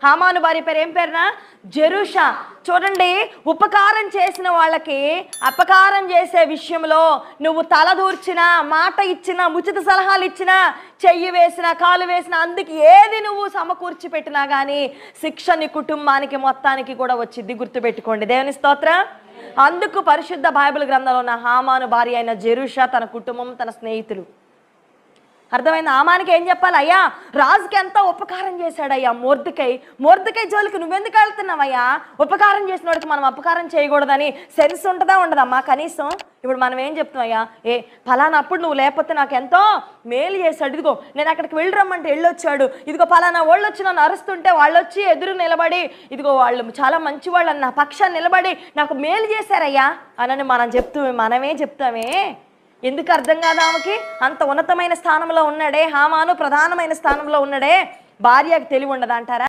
హామాను భార్య పేరు ఏం పేరునా? జెరూషా. చూడండి, ఉపకారం చేసిన వాళ్ళకి అపకారం చేసే విషయంలో నువ్వు తలదూర్చినా, మాట ఇచ్చినా, ఉచిత సలహాలు ఇచ్చినా, చెయ్యి వేసినా, కాలు వేసినా, అందుకు ఏది నువ్వు సమకూర్చి పెట్టినా కానీ శిక్ష నీ కుటుంబానికి మొత్తానికి కూడా వచ్చింది. గుర్తుపెట్టుకోండి. దేవుని స్తోత్రం. అందుకు పరిశుద్ధ బైబిల్ గ్రంథంలో ఉన్న హామాను భార్య అయిన జెరూషా, తన కుటుంబం, తన స్నేహితులు. అర్థమైంది? హామానికి ఏం చెప్పాలి? అయ్యా, రాజుకి ఎంతో ఉపకారం చేశాడయ్యా మొర్దెకై జోలికి నువ్వెందుకు వెళ్తున్నావయ్యా? ఉపకారం చేసిన వాడికి మనం అపకారం చేయకూడదని సెన్స్ ఉంటుందా ఉండదమ్మా కనీసం? ఇప్పుడు మనం ఏం చెప్తాం? అయ్యా, ఫలానప్పుడు నువ్వు లేకపోతే నాకు ఎంతో మేలు చేశాడు, ఇదిగో నేను అక్కడికి వెళ్ళి రమ్మంటే వెళ్ళొచ్చాడు, ఇదిగో ఫలానా వాళ్ళు వచ్చి నన్ను అరుస్తుంటే వాళ్ళు వచ్చి ఎదురు నిలబడి, ఇదిగో వాళ్ళు చాలా మంచి వాళ్ళు అని నా పక్షాన్ని నిలబడి నాకు మేలు చేశారయ్యా అని మనమే చెప్తామే. ఎందుకు అర్థం కాదు ఆమెకి? అంత ఉన్నతమైన స్థానంలో ఉన్నాడే హామాను, ప్రధానమైన స్థానంలో ఉన్నాడే, భార్యకు తెలివి ఉండదంటారా?